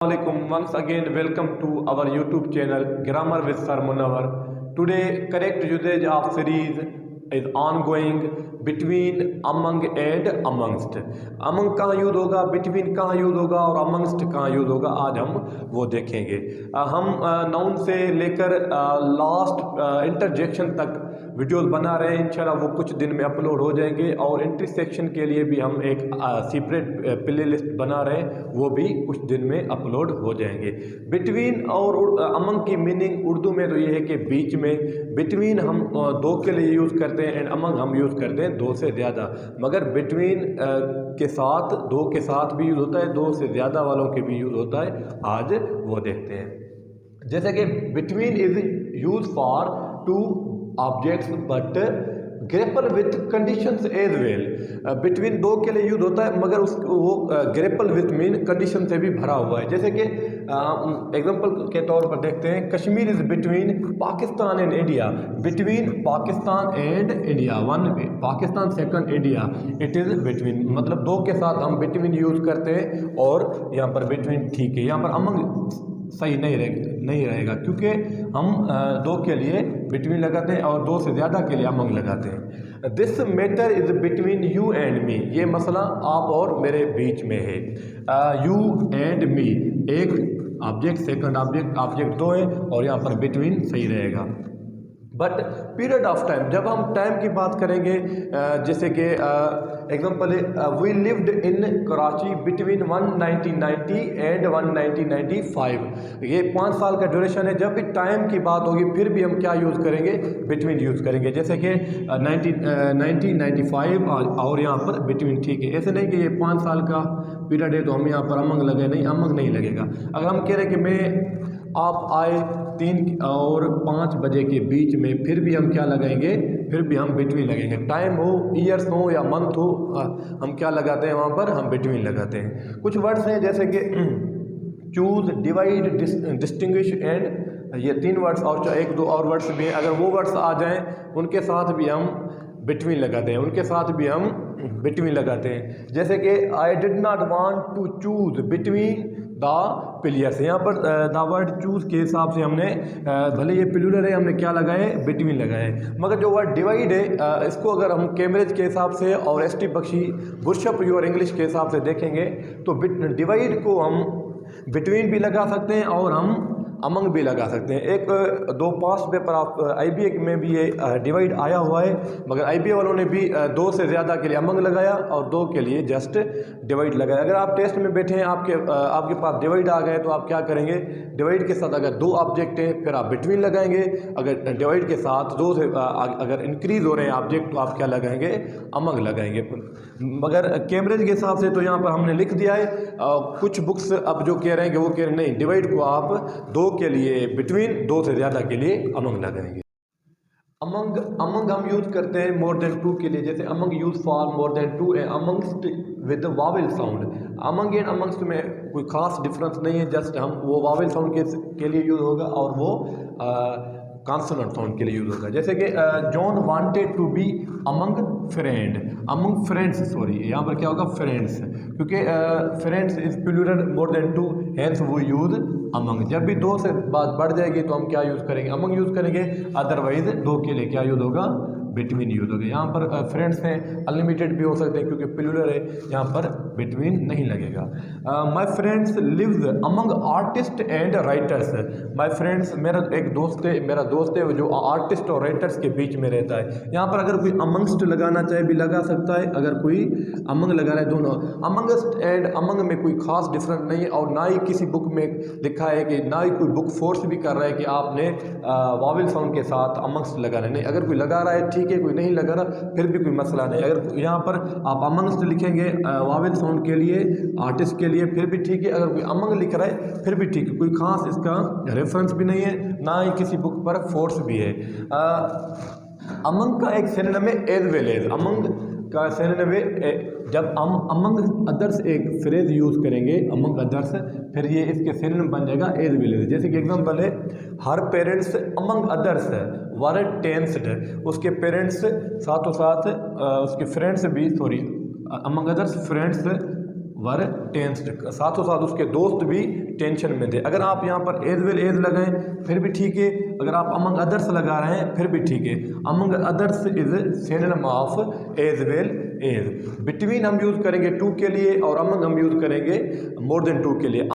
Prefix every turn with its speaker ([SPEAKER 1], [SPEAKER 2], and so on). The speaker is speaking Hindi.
[SPEAKER 1] Assalamualaikum. Once again, welcome to our YouTube channel Grammar with Sir Munawar. Today, correct usage of series is ongoing between, among and amongst. Among कहाँ यूज होगा, between कहाँ यूज होगा और amongst कहाँ यूज होगा, आज हम वो देखेंगे। हम नाउन से लेकर लास्ट इंटरजेक्शन तक वीडियोस बना रहे हैं। इंशाल्लाह वो कुछ दिन में अपलोड हो जाएंगे और इंटरसेक्शन के लिए भी हम एक सेपरेट प्ले लिस्ट बना रहे हैं, वो भी कुछ दिन में अपलोड हो जाएंगे। बिटवीन और अमंग की मीनिंग उर्दू में तो ये है कि बीच में। बिटवीन हम दो के लिए यूज़ करते हैं एंड अमंग हम यूज़ करते हैं दो से ज़्यादा। मगर बिटवीन के साथ दो के साथ भी यूज़ होता है, दो से ज़्यादा वालों के भी यूज़ होता है। आज वो देखते हैं। जैसे कि between is use for two objects but grapple with conditions as well. Between दो के लिए यूज होता है मगर वो ग्रेपल विथ मीन कंडीशन से भी भरा हुआ है। जैसे कि एग्जांपल के तौर पर देखते हैं, Kashmir is between Pakistan and India. Between Pakistan and India, one Pakistan second India, it is between. मतलब दो के साथ हम बिटवीन यूज करते हैं और यहाँ पर बिटवीन ठीक है। यहाँ पर अमंग सही नहीं रहेगा क्योंकि हम दो के लिए बिटवीन लगाते हैं और दो से ज़्यादा के लिए अमंग लगाते हैं। This matter is between you and me. ये मसला आप और मेरे बीच में है। यू एंड मी, एक ऑब्जेक्ट सेकंड ऑब्जेक्ट दो है और यहाँ पर बिटवीन सही रहेगा। बट पीरियड ऑफ टाइम, जब हम टाइम की बात करेंगे, जैसे कि एग्जांपल है, we lived in Karachi between 1990 and 1995। ये 5 साल का ड्यूरेशन है। जब भी टाइम की बात होगी फिर भी हम क्या यूज़ करेंगे, बिटवीन यूज़ करेंगे। जैसे कि 1995 और यहाँ पर बिटवीन ठीक है। ऐसे नहीं कि ये 5 साल का पीरियड है तो हम यहाँ पर अमंग लगे, नहीं, अमंग नहीं लगेगा। अगर हम कह रहे हैं कि आप आए 3 और 5 बजे के बीच में, फिर भी हम क्या लगाएंगे, फिर भी हम बिटवीन लगेंगे। टाइम हो, ईयर्स हो या मंथ हो, हम क्या लगाते हैं वहाँ पर, हम बिटवीन लगाते हैं। कुछ वर्ड्स हैं जैसे कि चूज, डिवाइड, डिस्टिंग्विश एंड, ये 3 वर्ड्स और 1 2 और वर्ड्स भी हैं। अगर वो वर्ड्स आ जाएं उनके साथ भी हम बिटवीन लगाते हैं, उनके साथ भी हम बिटवीन लगाते हैं। जैसे कि I did not want to choose between the pillars. यहाँ पर द वर्ड चूज के हिसाब से हमने भले ये प्लूरल है, हमने क्या लगाए, बिटवीन लगाए। मगर जो वर्ड डिवाइड है, इसको अगर हम कैम्ब्रिज के हिसाब से और S T Bakshi brush up your English के हिसाब से देखेंगे तो डिवाइड को हम बिटवीन भी लगा सकते हैं और हम अमंग भी लगा सकते हैं। एक 2 पास्ट पेपर ऑफ IBA में भी ये डिवाइड आया हुआ है, मगर IBA वालों ने भी 2 से ज़्यादा के लिए अमंग लगाया और 2 के लिए जस्ट डिवाइड लगाया। अगर आप टेस्ट में बैठे हैं, आपके पास डिवाइड आ गए तो आप क्या करेंगे, डिवाइड के साथ अगर 2 ऑब्जेक्ट हैं फिर आप बिटवीन लगाएंगे। अगर डिवाइड के साथ 2 से अगर इंक्रीज हो रहे हैं ऑब्जेक्ट तो आप क्या लगाएंगे, अमंग लगाएंगे। मगर कैम्ब्रिज के हिसाब से तो यहाँ पर हमने लिख दिया है। कुछ बुक्स अब जो कह रहे हैं कि वो कह रहे हैं नहीं, डिवाइड को आप 2 के लिए बिटवीन, 2 से ज़्यादा के लिए अमंग लगाएंगे। अमंग हम यूज करते हैं मोर देन 2 के लिए। जैसे among use for more than 2 and amongst with Wavell sound. Among and amongst में कोई खास डिफरेंस नहीं है, जस्ट हम वो वावेल साउंड के लिए यूज होगा और वो कॉन्सोनेंट साउंड के लिए यूज होगा। जैसे कि John wanted to be among friend, among friends, sorry यहाँ पर क्या होगा, फ्रेंड्स, क्योंकि friends is plural more than 2, hence वो यूज अमंग। जब भी 2 से बात बढ़ जाएगी तो हम क्या यूज़ करेंगे, अमंग यूज़ करेंगे। अदरवाइज 2 के लिए क्या यूज़ होगा, बिटवीन यूज़ होगा। यहाँ पर फ्रेंड्स हैं, अनलिमिटेड भी हो सकते हैं क्योंकि प्लूरल है, यहाँ पर बिटवीन नहीं लगेगा। My friends lives among artist and writers. My friends, मेरा एक दोस्त है जो आर्टिस्ट और राइटर्स के बीच में रहता है। यहाँ पर अगर कोई अमंगस्ट लगाना चाहे भी लगा सकता है, अगर कोई अमंग लगा रहा है, दोनों अमंगस्ट एंड अमंग में कोई खास डिफरेंस नहीं है। और ना ही किसी बुक में लिखा है कि, ना ही कोई बुक फोर्स भी कर रहा है कि आपने वावेल साउंड के साथ अमंगस्ट लगाना नहीं। अगर कोई लगा रहा है ठीक है, कोई नहीं लगा रहा फिर भी कोई मसला नहीं। अगर यहाँ पर आप अमंगस्ट लिखेंगे वावेल साउंड के लिए, आर्टिस्ट के लिए, फिर भी ठीक है। अगर कोई अमंग लिख रहा है फिर भी ठीक है, कोई खास इसका रेफरेंस भी नहीं है, ना ही किसी बुक पर फोर्स भी है। अमंग का एक सिनोनिम है एज वेल एज। अमंग का सिनोनिम है, जब हम अमंग अदर्स एक फ्रेज यूज़ करेंगे, अमंग अदर्स, फिर ये इसके सिनोनिम बन जाएगा एज वेल एज। जैसे कि एग्जांपल है, हर parents among others were tensed. उसके पेरेंट्स साथों साथ उसके फ्रेंड्स भी, sorry among others friends were tensed, साथों साथ उसके दोस्त भी टेंशन में थे। अगर आप यहाँ पर एज वेल एज लगाएं फिर भी ठीक है, अगर आप अमंग अदर्स लगा रहे हैं फिर भी ठीक है। Among others is synonym of as well as. Between हम यूज़ करेंगे टू के लिए और अमंग हम यूज़ करेंगे मोर देन टू के लिए।